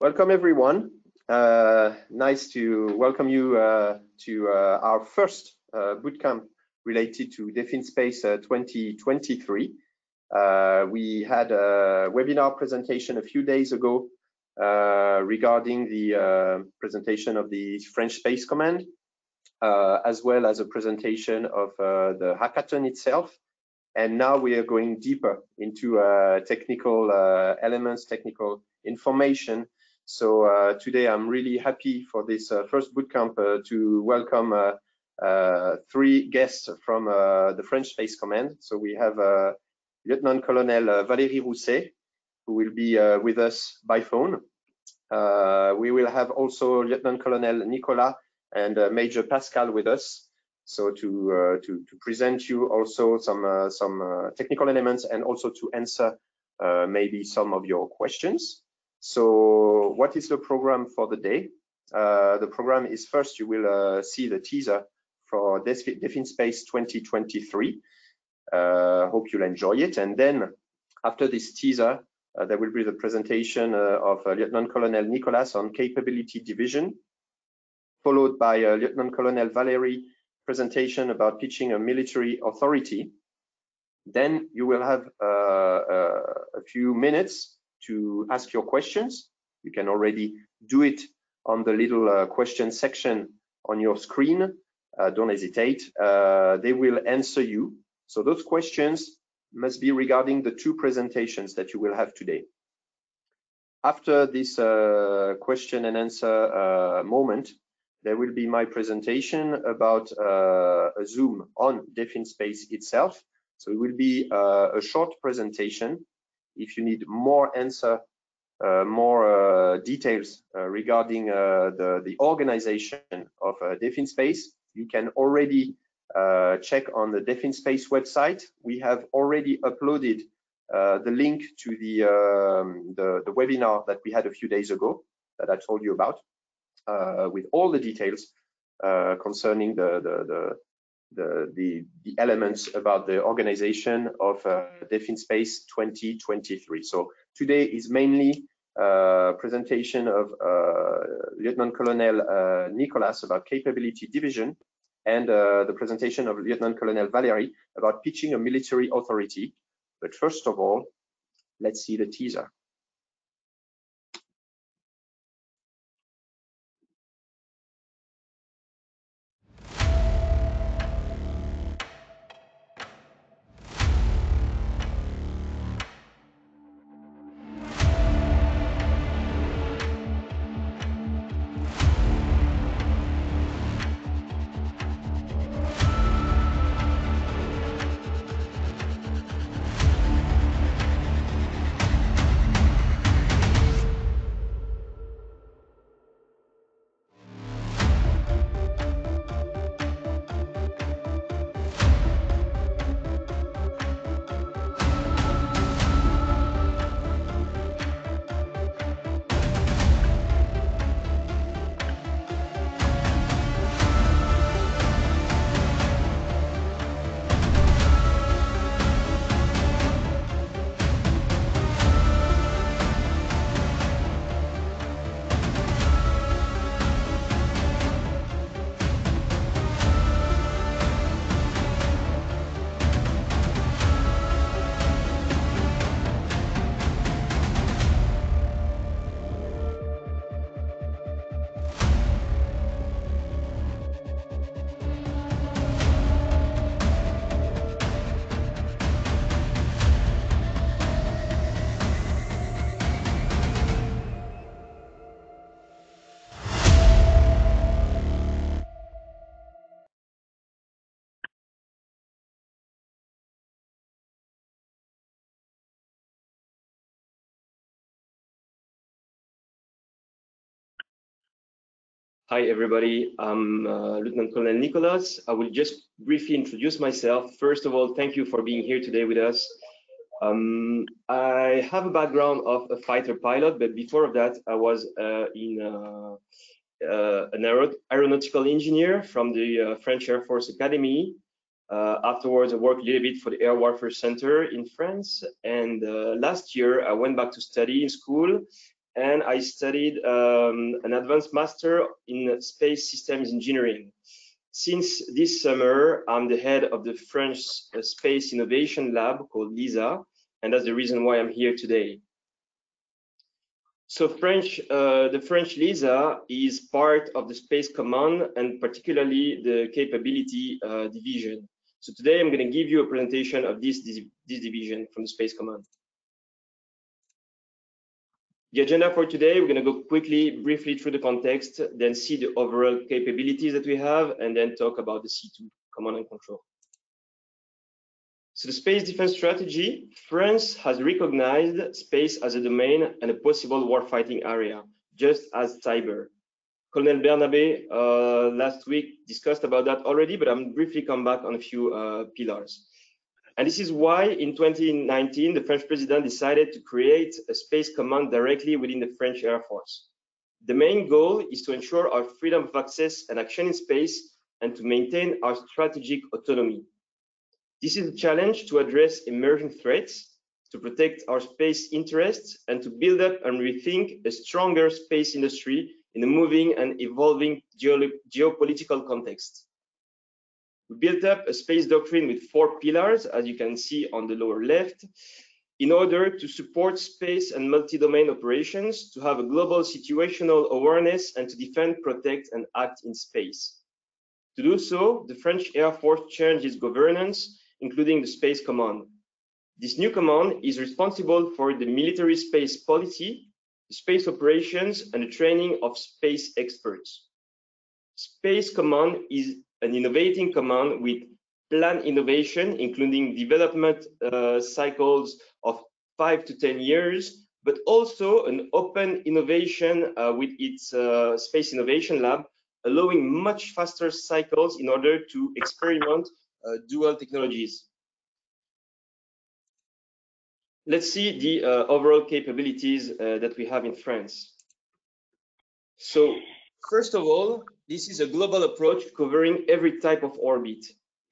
Welcome everyone. Nice to welcome you to our first bootcamp related to DefInSpace 2023. We had a webinar presentation a few days ago regarding the presentation of the French Space Command, as well as a presentation of the hackathon itself. And now we are going deeper into technical elements, technical information. So today I'm really happy for this first bootcamp to welcome three guests from the French Space Command. So we have Lieutenant Colonel Valérie Rousset, who will be with us by phone. We will have also Lieutenant Colonel Nicolas and Major Pascal with us. So to present you also some technical elements and also to answer maybe some of your questions. So what is the program for the day? The program is first you will see the teaser for DefInSpace 2023. Hope you'll enjoy it. And then after this teaser, there will be the presentation of Lieutenant Colonel Nicolas on capability division, followed by Lieutenant Colonel Valérie presentation about pitching a military authority. Then you will have a few minutes to ask your questions. You can already do it on the little question section on your screen. Don't hesitate. They will answer you. So those questions must be regarding the two presentations that you will have today. After this question and answer moment, there will be my presentation about a zoom on DefInSpace itself. So it will be a short presentation. If you need more details regarding the organization of DefInSpace, you can already check on the DefInSpace website. We have already uploaded the link to the webinar that we had a few days ago that I told you about. With all the details concerning the elements about the organization of DefInSpace 2023. So today is mainly presentation of Lieutenant Colonel Nicolas about capability division, and the presentation of Lieutenant Colonel Valérie about pitching a military authority. But first of all, let's see the teaser. Hi everybody, I'm Lieutenant Colonel Nicolas. I will just briefly introduce myself. First of all, thank you for being here today with us. I have a background of a fighter pilot, but before that, I was an aeronautical engineer from the French Air Force Academy. Afterwards, I worked a little bit for the Air Warfare Center in France. And last year, I went back to study in school. and I studied an advanced master in space systems engineering. Since this summer, I'm the head of the French Space Innovation Lab called LISA, and that's the reason why I'm here today. So the French LISA is part of the Space Command and particularly the Capability Division. So today I'm going to give you a presentation of this division from the Space Command. The agenda for today, we're going to go briefly through the context, then see the overall capabilities that we have, and then talk about the C2, command and control. So the space defense strategy, France has recognized space as a domain and a possible warfighting area, just as cyber. Colonel Bernabé last week discussed about that already, but I'm briefly come back on a few pillars. And this is why in 2019, the French president decided to create a space command directly within the French Air Force. The main goal is to ensure our freedom of access and action in space and to maintain our strategic autonomy. This is a challenge to address emerging threats, to protect our space interests, and to build up and rethink a stronger space industry in a moving and evolving geopolitical context. We built up a space doctrine with 4 pillars, as you can see on the lower left, in order to support space and multi-domain operations, to have a global situational awareness, and to defend, protect, and act in space. To do so, the French Air Force changed its governance, including the Space Command. This new command is responsible for the military space policy, the space operations, and the training of space experts. Space Command is an innovating command with planned innovation, including development cycles of 5 to 10 years, but also an open innovation with its Space Innovation Lab, allowing much faster cycles in order to experiment dual technologies. Let's see the overall capabilities that we have in France. So, first of all, this is a global approach covering every type of orbit.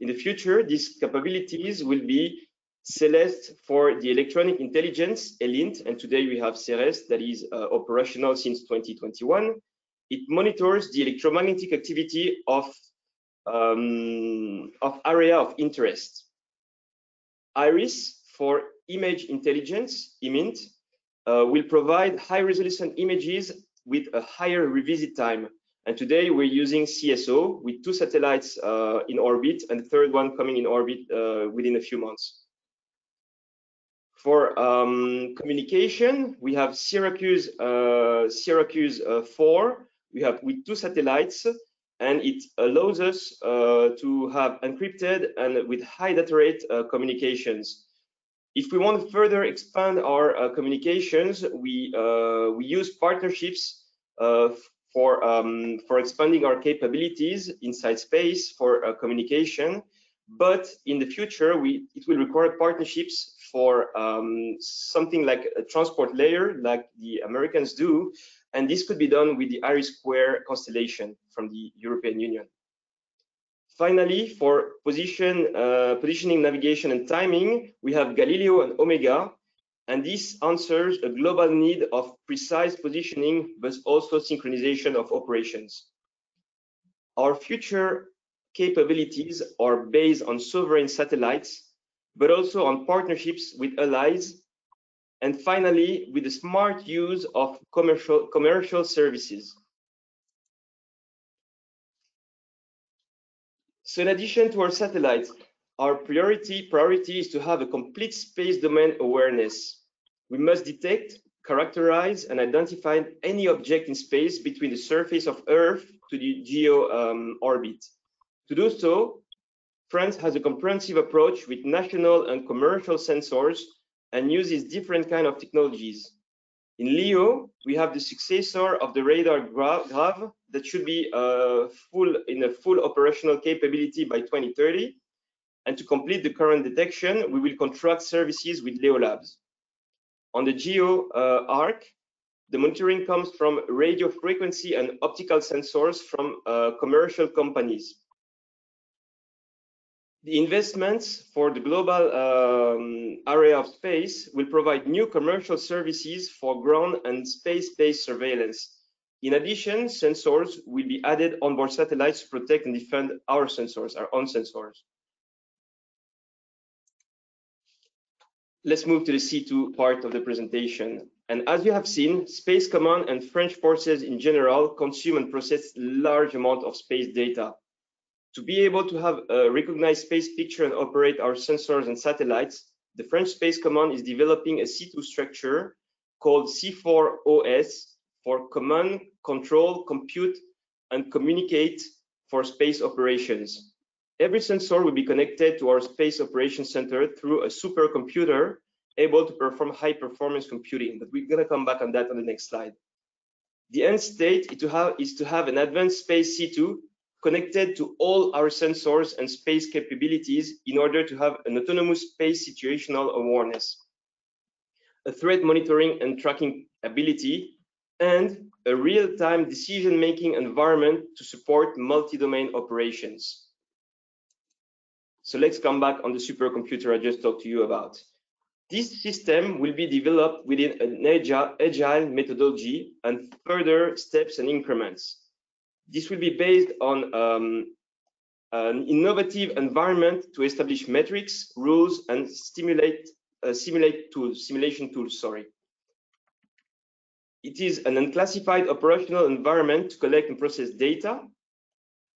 In the future, these capabilities will be Celeste for the electronic intelligence, ELINT, and today we have CERES that is operational since 2021. It monitors the electromagnetic activity of area of interest. IRIS for image intelligence, IMINT, will provide high-resolution images with a higher revisit time. And today we're using CSO with 2 satellites in orbit and the third one coming in orbit within a few months. For communication, we have Syracuse 4. We have with 2 satellites, and it allows us to have encrypted and with high data rate communications. If we want to further expand our communications, we use partnerships for expanding our capabilities inside space for communication. But in the future, it will require partnerships for something like a transport layer, like the Americans do, and this could be done with the IRIS² constellation from the European Union. Finally, for positioning, navigation, and timing, we have Galileo and Omega, and this answers a global need of precise positioning, but also synchronization of operations. Our future capabilities are based on sovereign satellites, but also on partnerships with allies, and finally, with the smart use of commercial services. So in addition to our satellites, our priority is to have a complete space domain awareness. We must detect, characterize, and identify any object in space between the surface of Earth to the geo orbit. To do so, France has a comprehensive approach with national and commercial sensors and uses different kinds of technologies. In LEO, we have the successor of the radar Grave that should be in a full operational capability by 2030. And to complete the current detection, we will contract services with LEO Labs. On the GEO ARC, the monitoring comes from radio frequency and optical sensors from commercial companies. The investments for the global area of space will provide new commercial services for ground and space-based surveillance. In addition, sensors will be added onboard satellites to protect and defend our sensors, our own sensors. Let's move to the C2 part of the presentation. And as you have seen, Space Command and French forces in general consume and process large amounts of space data. To be able to have a recognized space picture and operate our sensors and satellites, the French Space Command is developing a C2 structure called C4OS for Command, Control, Compute, and Communicate for space operations. Every sensor will be connected to our Space Operations Center through a supercomputer able to perform high-performance computing, but we're going to come back on that on the next slide. The end state is to have an advanced space C2 connected to all our sensors and space capabilities in order to have an autonomous space situational awareness, a threat monitoring and tracking ability, and a real-time decision-making environment to support multi-domain operations. So let's come back on the supercomputer I just talked to you about. This system will be developed within an agile methodology and further steps and increments. This will be based on an innovative environment to establish metrics, rules, and simulation tools. It is an unclassified operational environment to collect and process data.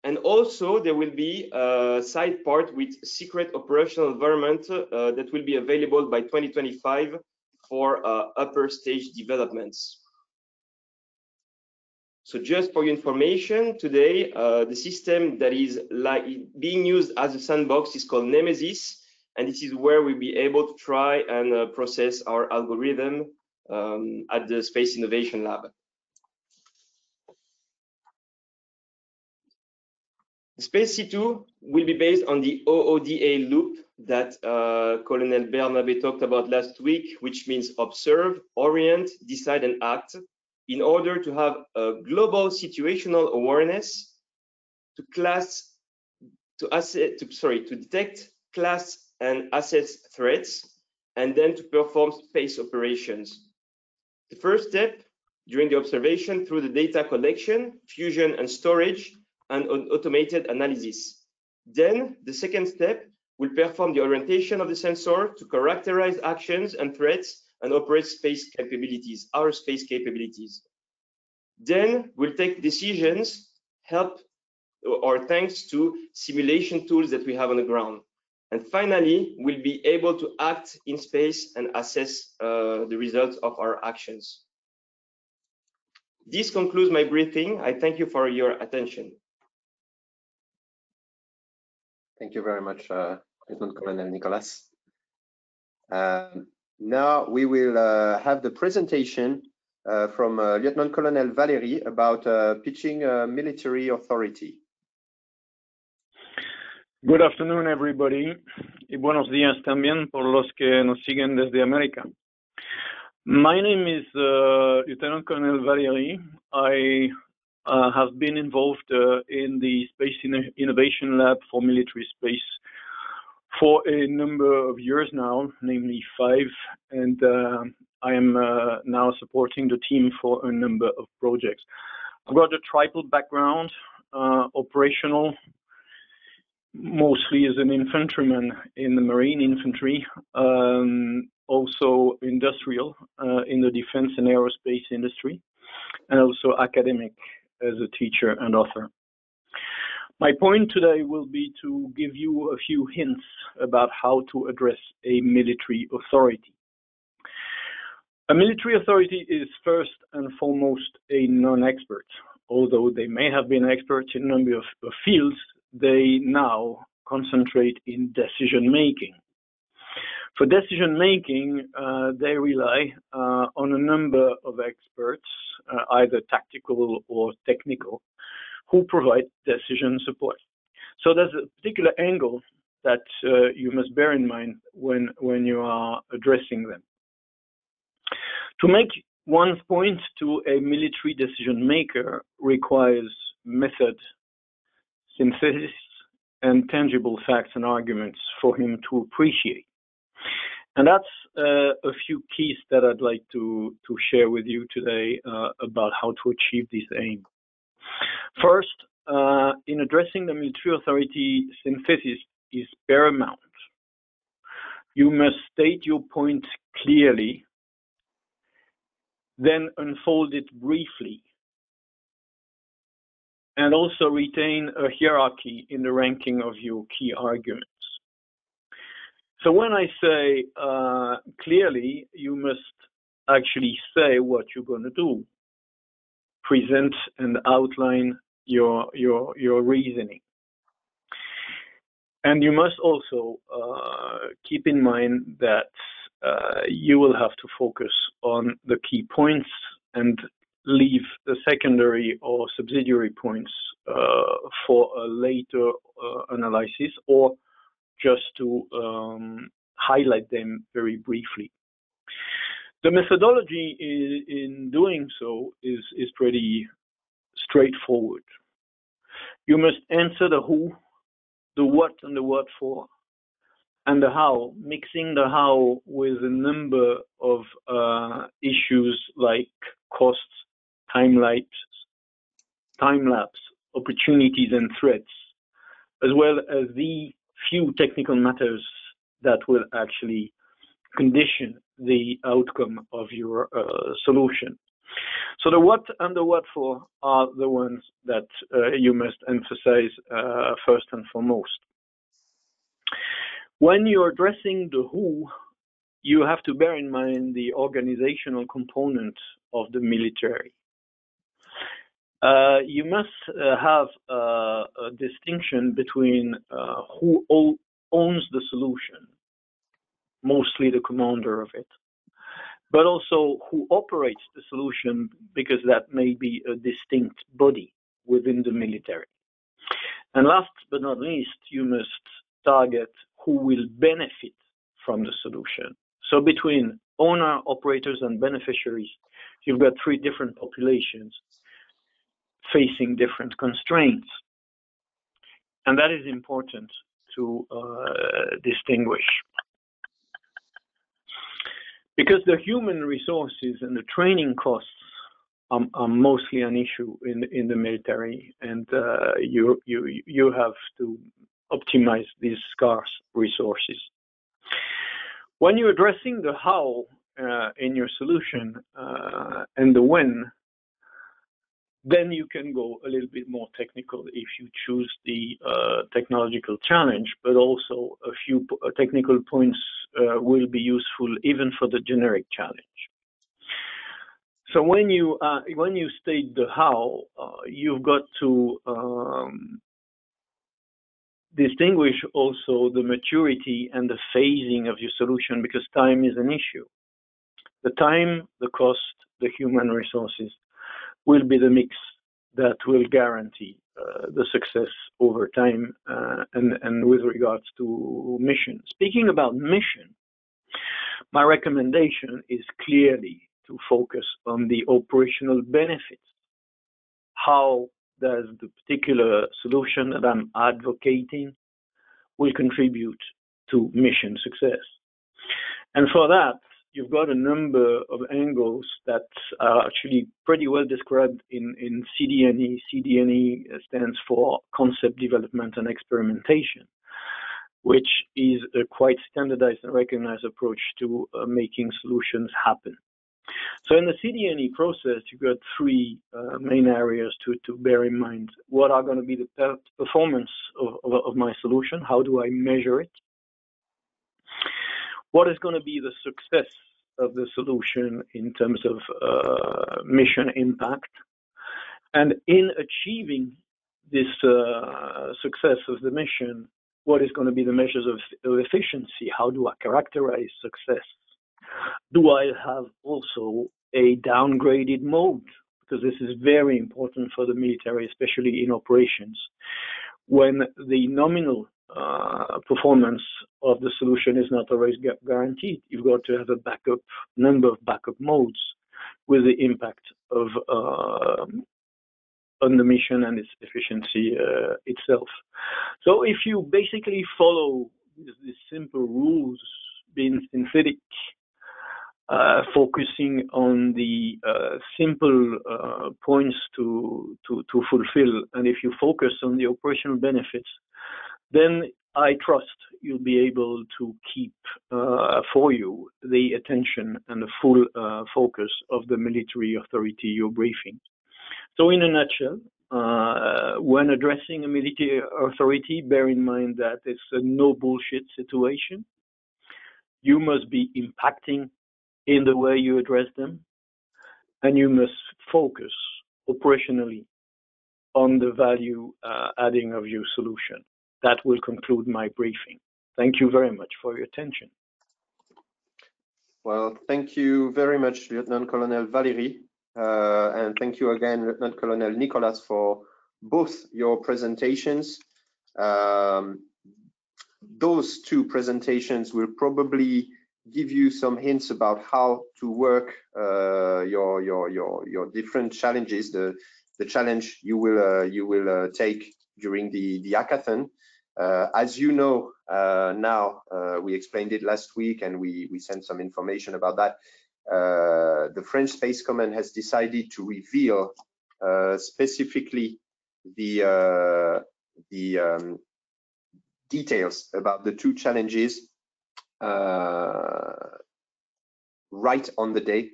And also there will be a side part with secret operational environment that will be available by 2025 for upper stage developments. So just for your information, today the system that is being used as a sandbox is called Nemesis, and this is where we'll be able to try and process our algorithm at the Space Innovation Lab. The Space C2 will be based on the OODA loop that Colonel Bernabe talked about last week, which means observe, orient, decide, and act, in order to have a global situational awareness to detect, class, and assess threats, and then to perform space operations. The first step during the observation through the data collection, fusion, and storage, and automated analysis. Then the second step will perform the orientation of the sensor to characterize actions and threats and operate space capabilities, our space capabilities. Then we'll take decisions thanks to simulation tools that we have on the ground. And finally, we'll be able to act in space and assess the results of our actions. This concludes my briefing. I thank you for your attention. Thank you very much, Lieutenant Colonel Nicolas. Now we will have the presentation from Lieutenant Colonel Valéry about pitching military authority. Good afternoon, everybody. Y buenos días también por los que nos siguen desde América. My name is Lieutenant Colonel Valéry. I have been involved in the Space Innovation Lab for military space for a number of years now, namely 5, and I am now supporting the team for a number of projects. I've got a triple background, operational, mostly as an infantryman in the Marine Infantry, also industrial in the defense and aerospace industry, and also academic as a teacher and author. My point today will be to give you a few hints about how to address a military authority. A military authority is first and foremost a non-expert. Although they may have been experts in a number of fields, they now concentrate in decision-making. For decision-making, they rely on a number of experts, either tactical or technical, who provide decision support. So there's a particular angle that you must bear in mind when you are addressing them. To make one's point to a military decision maker requires method, synthesis, and tangible facts and arguments for him to appreciate. And that's a few keys that I'd like to share with you today about how to achieve this aim. First, in addressing the military authority, synthesis is paramount. You must state your point clearly, then unfold it briefly, and also retain a hierarchy in the ranking of your key arguments. So when I say clearly, you must actually say what you're going to do, present and outline your reasoning. And you must also keep in mind that you will have to focus on the key points and leave the secondary or subsidiary points for a later analysis, or just to highlight them very briefly. The methodology in doing so is pretty straightforward. You must answer the who, the what and the what for, and the how, mixing the how with a number of issues like costs, time lapse, opportunities and threats, as well as the few technical matters that will actually condition the outcome of your solution. So the what and the what for are the ones that you must emphasize first and foremost. When you're addressing the who, you have to bear in mind the organizational component of the military. You must have a distinction between who owns the solution, mostly the commander of it, but also who operates the solution, because that may be a distinct body within the military. And last but not least, you must target who will benefit from the solution. So between owner, operators, and beneficiaries, you've got three different populations facing different constraints. And that is important to distinguish. Because the human resources and the training costs are mostly an issue in the military, and you have to optimize these scarce resources. When you're addressing the how in your solution and the when, then you can go a little bit more technical if you choose the technological challenge, but also a few technical points will be useful even for the generic challenge. So when you state the how, you've got to distinguish also the maturity and the phasing of your solution, because time is an issue. The time, the cost, the human resources will be the mix that will guarantee the success over time and with regards to mission. Speaking about mission, my recommendation is clearly to focus on the operational benefits. How does the particular solution that I'm advocating will contribute to mission success? And for that, you've got a number of angles that are actually pretty well described in CDNE. CDNE stands for Concept Development and Experimentation, which is a quite standardized and recognized approach to making solutions happen. So in the CDNE process, you've got three main areas to bear in mind. What are going to be the performance of my solution? How do I measure it? What is going to be the success of the solution in terms of mission impact? And in achieving this success of the mission, what is going to be the measures of efficiency? How do I characterize success? Do I have also a downgraded mode? Because this is very important for the military, especially in operations. When the nominal performance of the solution is not always guaranteed, you've got to have a number of backup modes with the impact of on the mission and its efficiency itself. So if you basically follow these simple rules, being synthetic, focusing on the simple points to fulfill, and if you focus on the operational benefits, then I trust you'll be able to keep for you the attention and the full focus of the military authority you're briefing. So in a nutshell, when addressing a military authority, bear in mind that it's a no bullshit situation. You must be impacting in the way you address them, and you must focus operationally on the value adding of your solution. That will conclude my briefing. Thank you very much for your attention. Well, thank you very much, Lieutenant Colonel Valéry, and thank you again, Lieutenant Colonel Nicolas, for both your presentations. Those two presentations will probably give you some hints about how to work your different challenges, the challenge you will take during the hackathon. As you know, now we explained it last week, and we sent some information about that. The French Space Command has decided to reveal specifically the details about the two challenges right on the day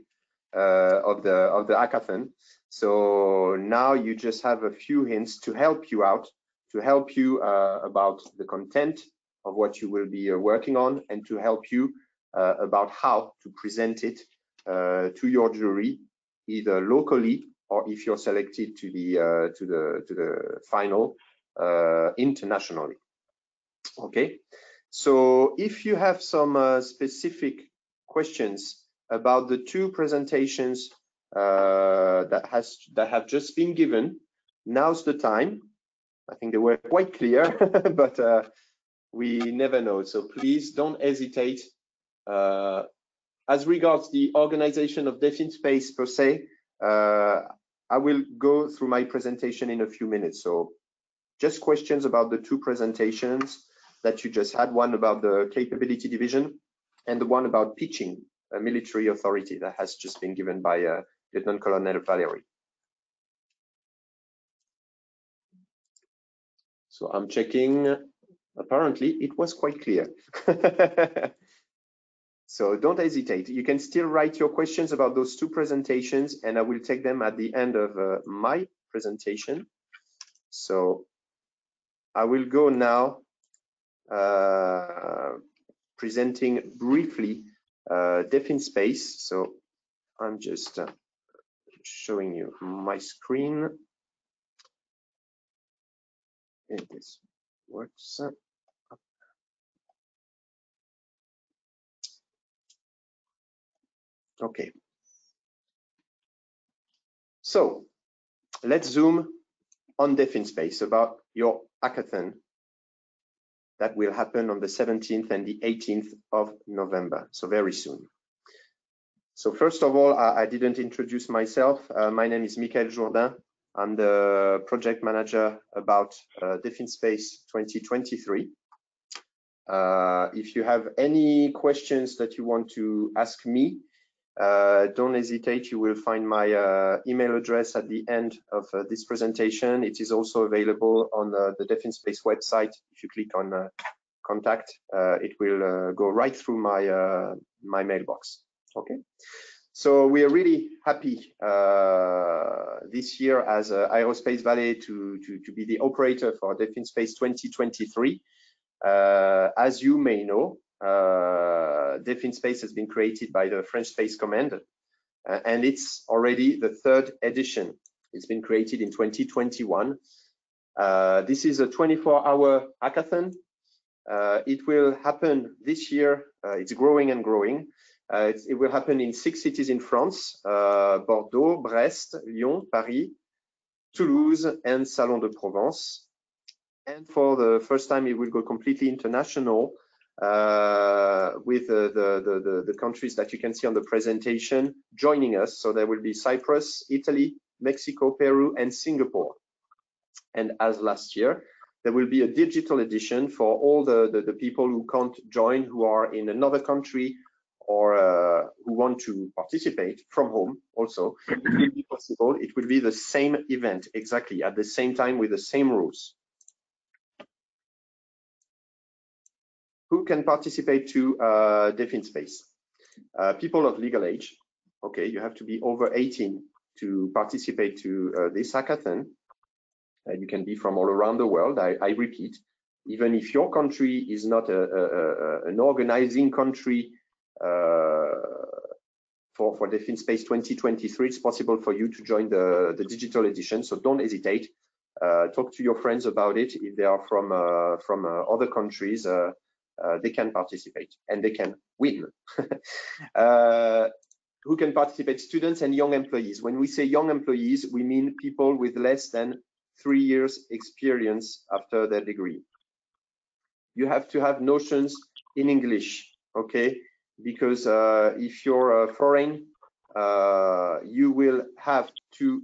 of the hackathon. So now you just have a few hints to help you out, to help you about the content of what you will be working on, and to help you about how to present it to your jury, either locally or if you're selected to the final internationally. Okay, so if you have some specific questions about the two presentations that have just been given, now's the time. I think they were quite clear, but we never know. So please don't hesitate. As regards the organization of DefInSpace per se, I will go through my presentation in a few minutes. So just questions about the two presentations that you just had, one about the capability division and the one about pitching a military authority that has just been given by Lieutenant Colonel Valéry. So I'm checking. Apparently, it was quite clear. So don't hesitate. You can still write your questions about those two presentations, and I will take them at the end of my presentation. So I will go now presenting briefly DefInSpace. So I'm just showing you my screen. If this works. Okay. So let's zoom on DefInSpace, about your hackathon that will happen on the 17th and the 18th of November, so very soon. So first of all, I didn't introduce myself. My name is Michael Jourdain. I'm the project manager about DefInSpace 2023. If you have any questions that you want to ask me, don't hesitate. You will find my email address at the end of this presentation. It is also available on the DefInSpace website. If you click on contact, it will go right through my my mailbox. Okay, so we are really happy this year as Aerospace Valley to be the operator for DefInSpace 2023. As you may know, DefInSpace has been created by the French Space Command, and it's already the third edition. It's been created in 2021. This is a 24-hour hackathon. It will happen this year. It's growing and growing. It will happen in 6 cities in France: Bordeaux, Brest, Lyon, Paris, Toulouse, and Salon de Provence. And for the first time, it will go completely international with the countries that you can see on the presentation joining us. So there will be Cyprus, Italy, Mexico, Peru, and Singapore. And as last year, there will be a digital edition for all the people who can't join, who are in another country, or who want to participate from home also. It will be possible. It will be the same event exactly at the same time with the same rules. Who can participate to DefInSpace? People of legal age. Okay, you have to be over 18 to participate to this hackathon. You can be from all around the world. I repeat, even if your country is not an organizing country for DefInSpace 2023, it's possible for you to join the digital edition. So don't hesitate. Talk to your friends about it. If they are from other countries, they can participate and they can win. Who can participate? Students and young employees. When we say young employees, we mean people with less than 3 years experience after their degree. You have to have notions in English, okay? Because if you're foreign, you will have to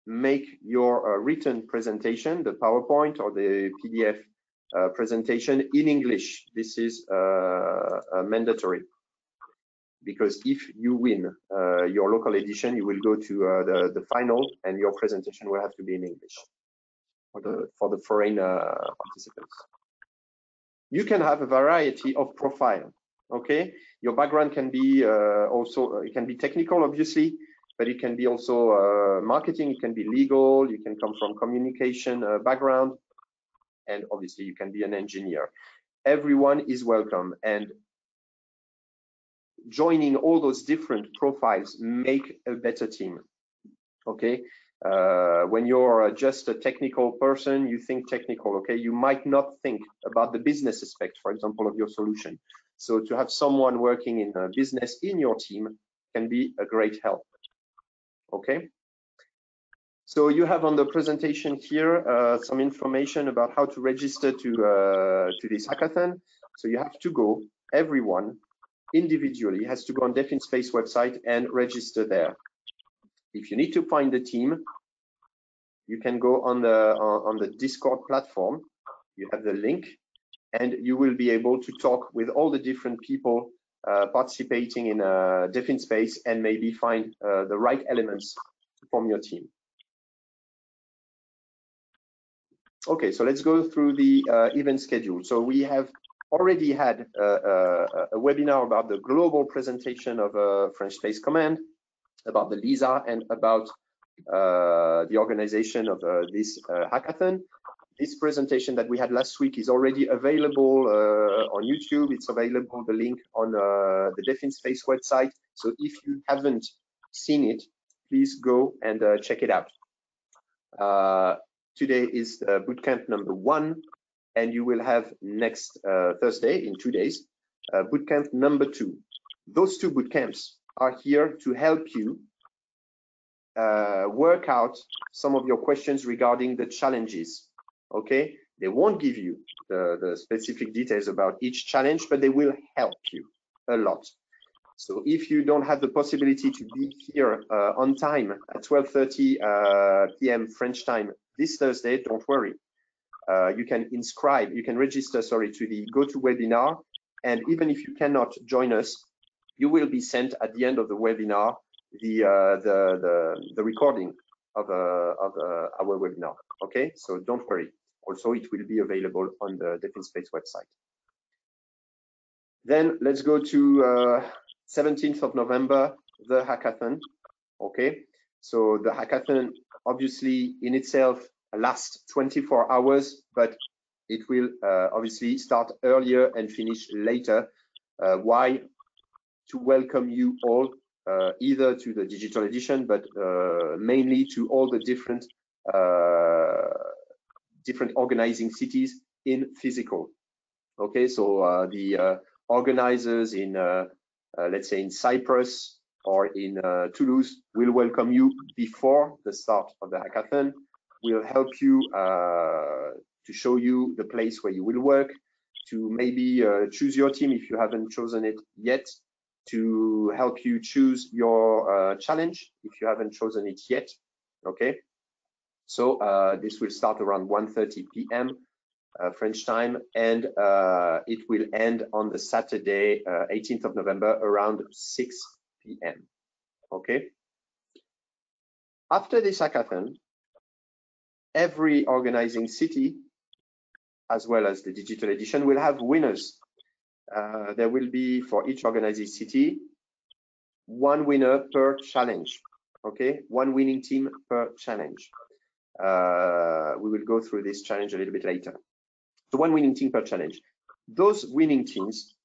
make your written presentation, the PowerPoint or the PDF presentation in English. This is mandatory. Because if you win your local edition, you will go to the final, and your presentation will have to be in English for the foreign participants. You can have a variety of profile. Okay, your background can be also, it can be technical, obviously, but it can be also marketing. It can be legal. You can come from communication background, and obviously you can be an engineer. Everyone is welcome, and joining all those different profiles make a better team. Okay, when you're just a technical person, you think technical. Okay, you might not think about the business aspect, for example, of your solution. So to have someone working in a business in your team can be a great help. Okay, so you have on the presentation here some information about how to register to this hackathon. So you have to go, everyone individually has to go on DefInSpace website and register there. If you need to find the team, you can go on the Discord platform. You have the link, and you will be able to talk with all the different people participating in DefInSpace and maybe find the right elements to form your team. Okay, so let's go through the event schedule. So we have already had a webinar about the global presentation of French Space Command, about the LISA, and about the organization of this hackathon. This presentation that we had last week is already available on YouTube. It's available, the link on the DefInSpace website. So if you haven't seen it, please go and check it out. Today is bootcamp number 1, and you will have next Thursday, in 2 days, bootcamp number 2. Those 2 bootcamps are here to help you work out some of your questions regarding the challenges. Okay, they won't give you the specific details about each challenge, but they will help you a lot. So if you don't have the possibility to be here on time at 12:30 p.m. French time this Thursday, don't worry. You can register, sorry, to the GoToWebinar, and even if you cannot join us, you will be sent at the end of the webinar the recording of our webinar. Okay, so don't worry. Also, it will be available on the DefInSpace website. Then let's go to 17th of November, the hackathon. Okay, so the hackathon obviously in itself lasts 24 hours, but it will obviously start earlier and finish later. Why? To welcome you all, either to the digital edition, but mainly to all the different organizing cities in physical. Okay, so the organizers in, let's say, in Cyprus or in Toulouse will welcome you before the start of the hackathon. Will help you to show you the place where you will work, to maybe choose your team if you haven't chosen it yet, to help you choose your challenge if you haven't chosen it yet, Okay, so this will start around 1:30 p.m. French time, and it will end on the Saturday, 18th of November, around 6 p.m. Okay. After this hackathon, every organizing city, as well as the digital edition, will have winners. There will be, for each organizing city, one winner per challenge. Okay, one winning team per challenge. We will go through this challenge a little bit later. So one winning team per challenge. Those winning teams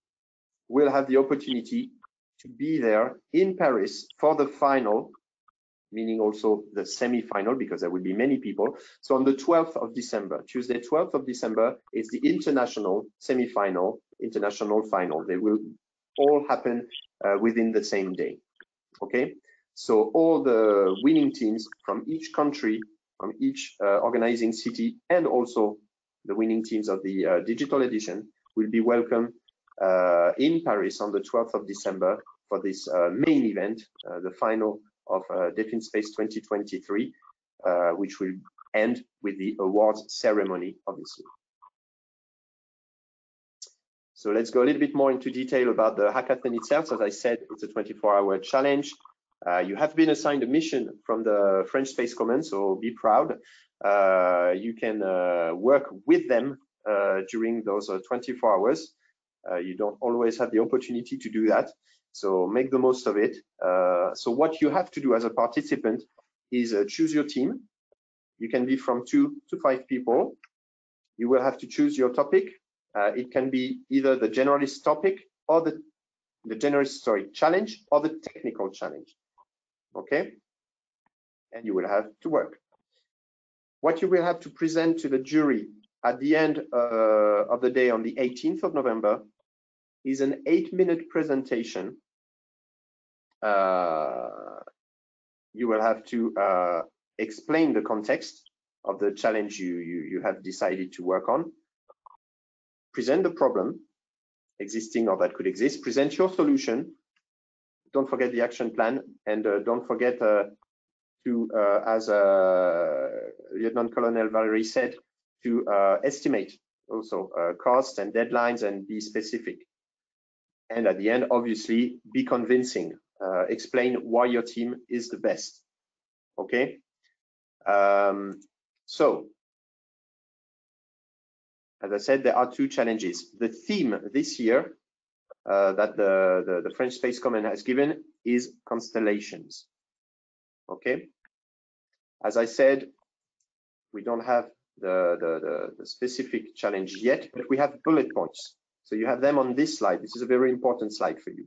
will have the opportunity to be there in Paris for the final, meaning also the semi-final, because there will be many people. So on the 12th of December, Tuesday, 12th of December, is the international semi-final, international final. They will all happen within the same day. Okay, so all the winning teams from each country, from each organizing city, and also the winning teams of the digital edition will be welcome in Paris on the 12th of December for this main event, the final of DefInSpace 2023, which will end with the awards ceremony, obviously. So let's go a little bit more into detail about the hackathon itself. As I said, it's a 24-hour challenge. You have been assigned a mission from the French Space Command, so be proud. You can work with them during those 24 hours. You don't always have the opportunity to do that, so make the most of it. So what you have to do as a participant is choose your team. You can be from 2 to 5 people. You will have to choose your topic. It can be either the generalist topic or the generalist, challenge, or the technical challenge. Okay, and you will have to work. What you will have to present to the jury at the end of the day on the 18th of November is an 8-minute presentation. You will have to explain the context of the challenge you have decided to work on, present the problem existing or that could exist, present your solution, don't forget the action plan, and don't forget to, as Lieutenant Colonel Valerie said, to estimate also costs and deadlines and be specific. And at the end, obviously, be convincing. Explain why your team is the best. Okay. So, as I said, there are 2 challenges. The theme this year that the French Space Command has given is constellations. Okay. As I said, we don't have the specific challenge yet, but we have bullet points. So you have them on this slide. This is a very important slide for you.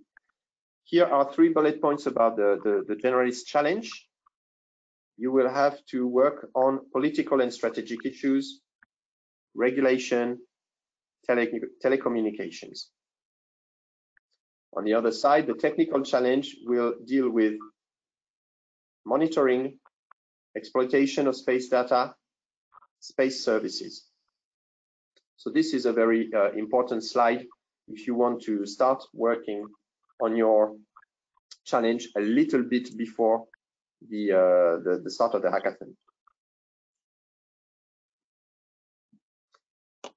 Here are 3 bullet points about the generalist challenge. You will have to work on political and strategic issues, regulation, telecommunications. On the other side, the technical challenge will deal with monitoring, exploitation of space data, space services. So this is a very important slide if you want to start working on your challenge a little bit before the start of the hackathon.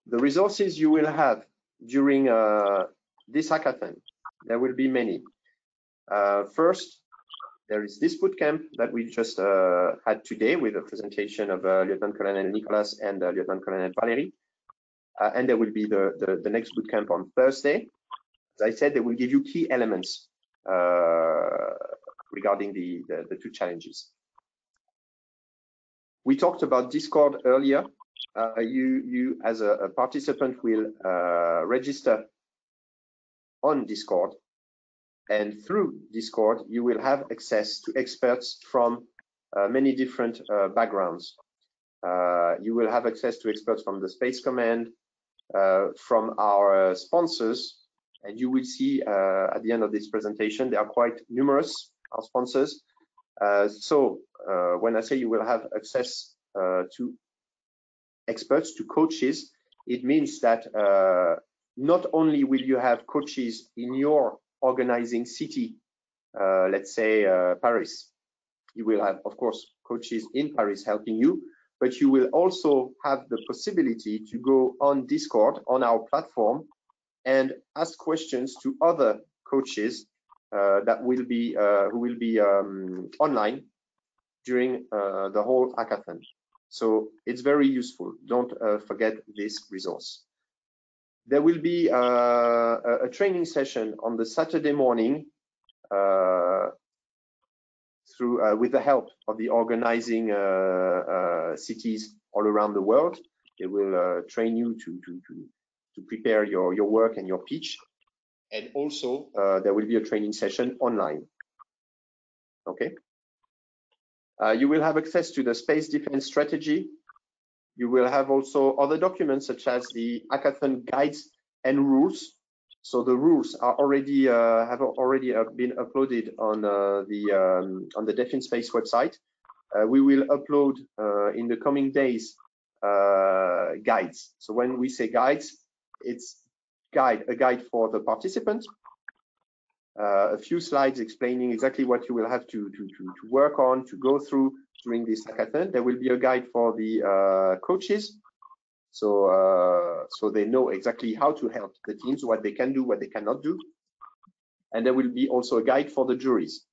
The resources you will have during this hackathon, there will be many. First, there is this bootcamp that we just had today with a presentation of Lieutenant Colonel Nicolas and Lieutenant Colonel Valerie. And there will be the next bootcamp on Thursday. As I said, they will give you key elements regarding the 2 challenges. We talked about Discord earlier. You as a participant will register on Discord, and through Discord you will have access to experts from many different backgrounds. You will have access to experts from the Space Command, from our sponsors, and you will see at the end of this presentation they are quite numerous, our sponsors. So when I say you will have access to experts, to coaches, it means that not only will you have coaches in your organizing city, let's say Paris, You will have, of course, coaches in Paris helping you, but you will also have the possibility to go on Discord, on our platform, and ask questions to other coaches that will be who will be online during the whole hackathon. So it's very useful. Don't forget this resource. There will be a training session on the Saturday morning through with the help of the organizing cities all around the world. They will train you to prepare your work and your pitch. And also there will be a training session online. Okay. You will have access to the space defense strategy. You will have also other documents such as the hackathon guides and rules. So the rules are already have already been uploaded on the DefInSpace website. We will upload in the coming days guides. So when we say guides, it's a guide for the participants, a few slides explaining exactly what you will have to work on, to go through during this hackathon. There will be a guide for the coaches, so they know exactly how to help the teams, what they can do, what they cannot do. And there will be also a guide for the juries,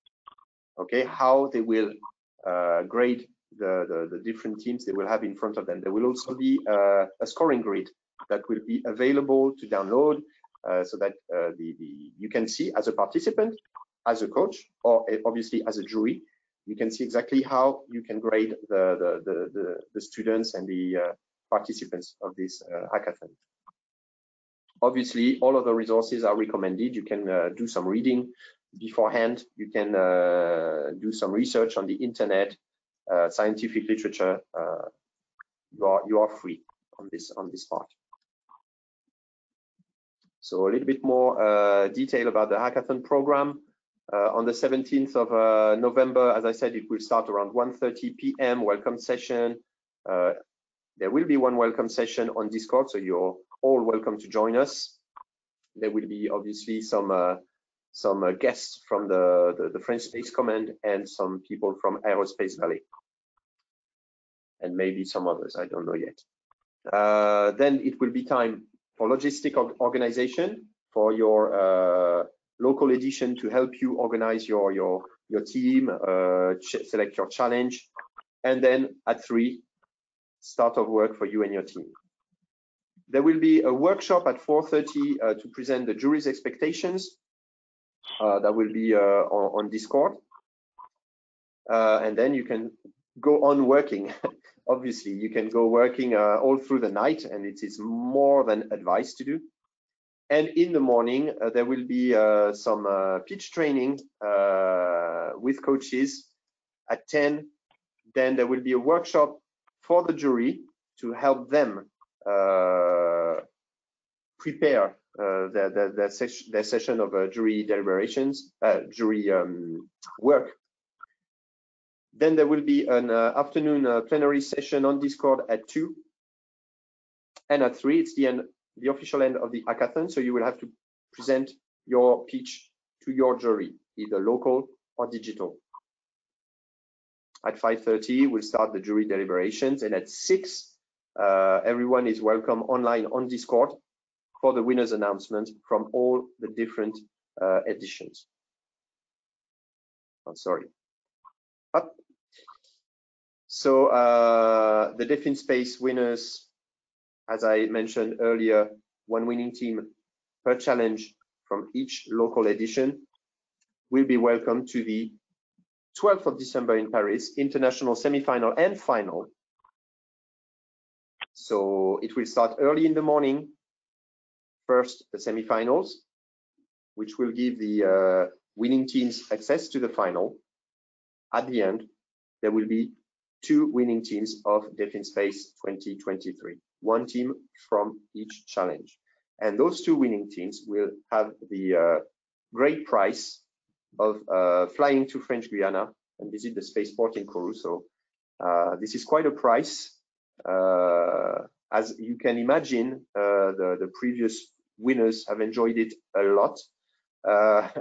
okay, how they will grade the different teams they will have in front of them. There will also be a scoring grid that will be available to download, so that you can see as a participant, as a coach, or obviously as a jury, you can see exactly how you can grade the students and the participants of this hackathon. Obviously, all of the resources are recommended. You can do some reading beforehand. You can do some research on the internet, scientific literature. You are free on this part. So a little bit more detail about the hackathon program. On the 17th of November, as I said, it will start around 1:30 p.m. Welcome session. There will be one welcome session on Discord, so you're all welcome to join us. There will be obviously some guests from the French Space Command and some people from Aerospace Valley, and maybe some others, I don't know yet. Then it will be time for logistic organization, for your local edition to help you organize your team, select your challenge, and then at 3, start of work for you and your team. There will be a workshop at 4:30 to present the jury's expectations. That will be on Discord, and then you can go on working. Obviously, you can go working all through the night, and it is more than advised to do. And in the morning, there will be some pitch training with coaches at 10. Then there will be a workshop for the jury to help them prepare their session of jury deliberations, jury work. Then there will be an afternoon plenary session on Discord at 2. And at 3, it's the official end of the hackathon. So you will have to present your pitch to your jury, either local or digital. At 5:30, we'll start the jury deliberations. And at 6, everyone is welcome online on Discord for the winners announcement from all the different editions. Oh, sorry. Up. So the DefInSpace winners, as I mentioned earlier, 1 winning team per challenge from each local edition will be welcome to the 12th of December in Paris, international semi-final and final. So it will start early in the morning. First, the semi-finals, which will give the winning teams access to the final. At the end, there will be 2 winning teams of DefInSpace 2023, 1 team from each challenge. And those 2 winning teams will have the great prize of flying to French Guiana and visit the spaceport in Kourou. So this is quite a prize. As you can imagine, the previous winners have enjoyed it a lot.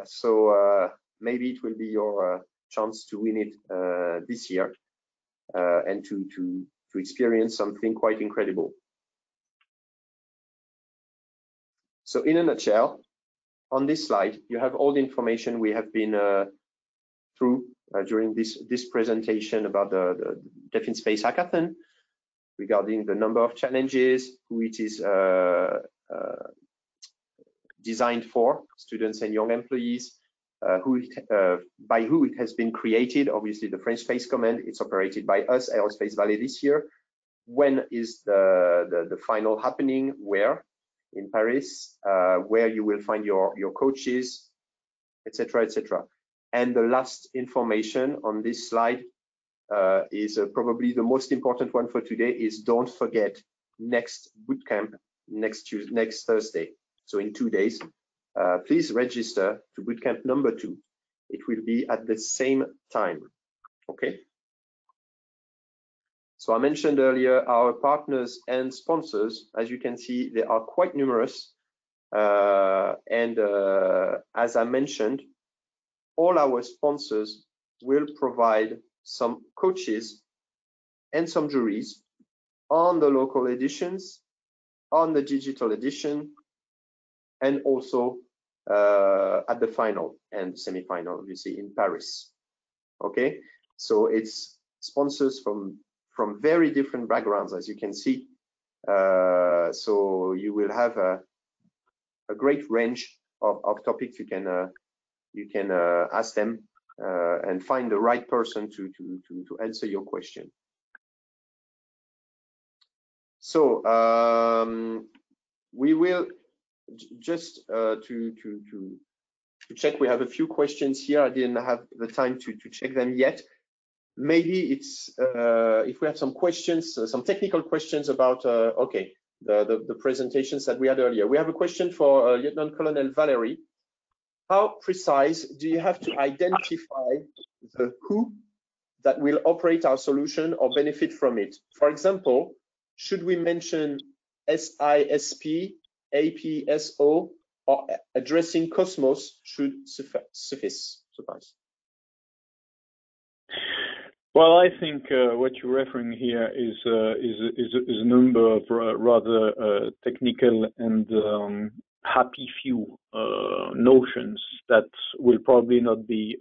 So maybe it will be your chance to win it this year and to experience something quite incredible. So in a nutshell, on this slide, you have all the information we have been through during this presentation about the DefInSpace hackathon, regarding the number of challenges, who it is designed for, students and young employees, by who it has been created. Obviously, the French Space Command, it's operated by us, Aerospace Valley, this year. When is the final happening? Where? In Paris, where you will find your coaches, etc., etc. And the last information on this slide is probably the most important one for today, is don't forget next bootcamp next Thursday. So in 2 days, please register to bootcamp number 2. It will be at the same time, okay? So I mentioned earlier our partners and sponsors. As you can see, they are quite numerous. As I mentioned, all our sponsors will provide some coaches and some juries on the local editions, on the digital edition, and also at the final and semi-final, obviously, in Paris. Okay, so it's sponsors from very different backgrounds, as you can see. So you will have a great range of topics you can ask them and find the right person to answer your question. So we will just to check. We have a few questions here. I didn't have the time to check them yet. Maybe it's if we have some questions, some technical questions about okay, the presentations that we had earlier. We have a question for Lieutenant Colonel Valerie. How precise do you have to identify the who that will operate our solution or benefit from it? For example, should we mention SISP, APSO, or addressing Cosmos should suffice? Well, I think what you're referring here is a number of rather technical and happy few notions that will probably not be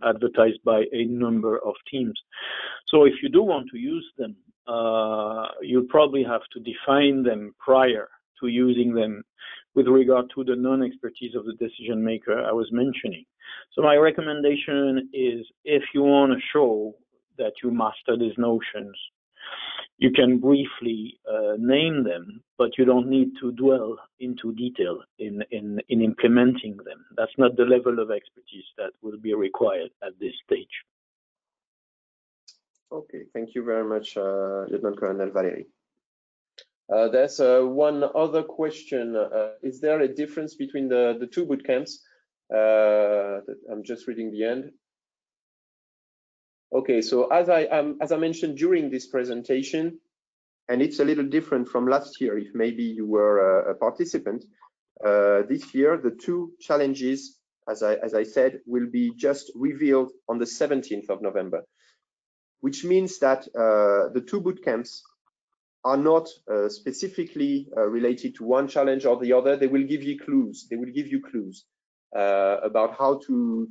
advertised by a number of teams. So if you do want to use them, you'll probably have to define them prior to using them with regard to the non-expertise of the decision maker I was mentioning. So my recommendation is, if you want to show that you master these notions, you can briefly name them, but you don't need to dwell into detail in implementing them. That's not the level of expertise that will be required at this stage. Okay, thank you very much, Lieutenant Colonel Valerie. There's one other question. Is there a difference between the two bootcamps? I'm just reading the end. Okay, so as I mentioned during this presentation, and it's a little different from last year, if maybe you were a participant, this year the two challenges, as I said, will be just revealed on the 17th of November, which means that the two bootcamps are not specifically related to one challenge or the other. They will give you clues. They will give you clues about how to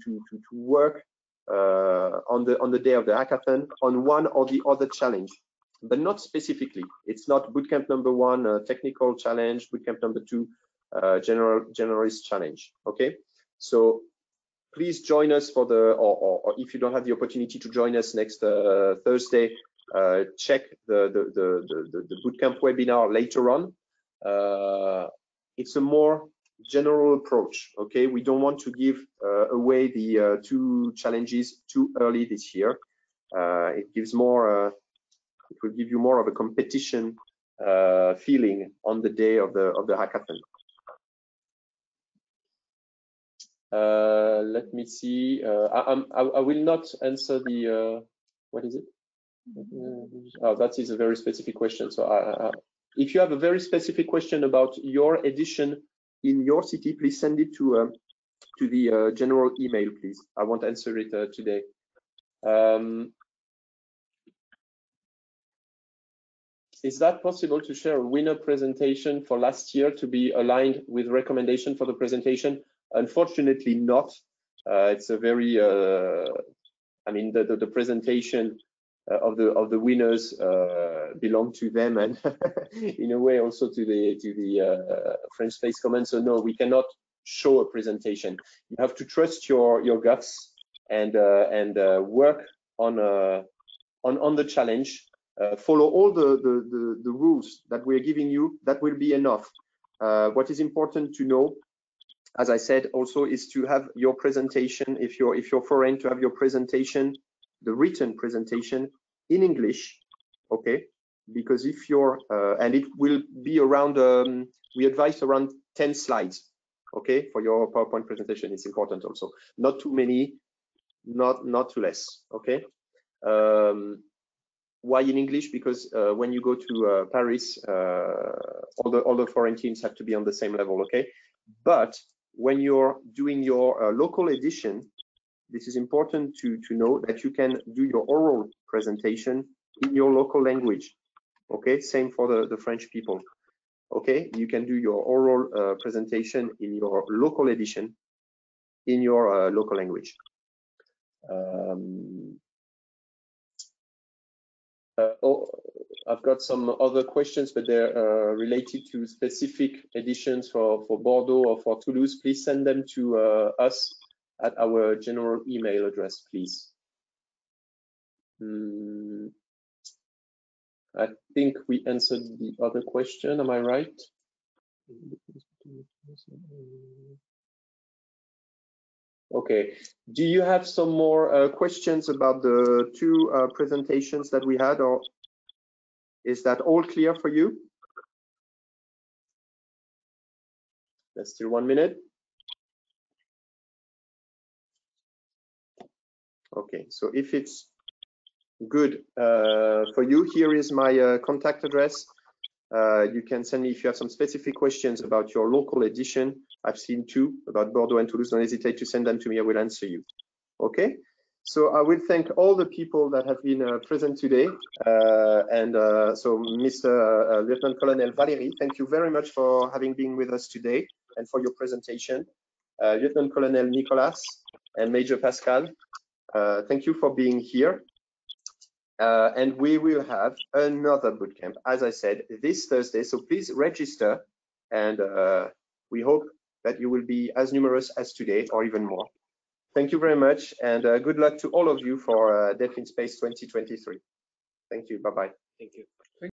work on the day of the hackathon on one or the other challenge, but not specifically. It's not bootcamp number 1 technical challenge, bootcamp number 2 generalist challenge. Okay, so please join us for the or if you don't have the opportunity to join us next Thursday, check the bootcamp webinar later on. It's a more general approach. Okay, we don't want to give away the two challenges too early this year. It gives more it will give you more of a competition feeling on the day of the hackathon. Let me see. I will not answer the what is it? Oh, that is a very specific question. So if you have a very specific question about your edition in your city, please send it to the general email, please. I won't answer it today. Is that possible to share a winner presentation for last year to be aligned with recommendation for the presentation? Unfortunately not. It's a very, I mean, the presentation of the winners belong to them, and in a way also to the French Space Commons. So no, we cannot show a presentation. You have to trust your guts and work on the challenge. Follow all the rules that we're giving you. That will be enough. What is important to know, as I said, also is to have your presentation. If you're foreign, to have your presentation, the written presentation, in English, okay? Because if you're and it will be around, we advise around 10 slides, okay, for your PowerPoint presentation. It's important also, not too many, not too less, okay? Why in English? Because when you go to Paris, all the foreign teams have to be on the same level, okay? But when you're doing your local edition, this is important to know that you can do your oral presentation in your local language, okay? Same for the French people, okay? You can do your oral presentation in your local edition in your local language. I've got some other questions, but they're related to specific editions for Bordeaux or for Toulouse. Please send them to us at our general email address, please. I think we answered the other question. Am I right? Okay. Do you have some more questions about the two presentations that we had, or is that all clear for you? There's still 1 minute. Okay, so if it's good for you, here is my contact address. You can send me if you have some specific questions about your local edition. I've seen two about Bordeaux and Toulouse. Don't hesitate to send them to me. I will answer you. Okay, so I will thank all the people that have been present today. So Mr. Lieutenant Colonel Valéry, thank you very much for having been with us today and for your presentation. Lieutenant Colonel Nicolas and Major Pascal, thank you for being here. And we will have another bootcamp, as I said, this Thursday. So please register, and we hope that you will be as numerous as today or even more. Thank you very much, and good luck to all of you for DefInSpace 2023. Thank you. Bye-bye. Thank you.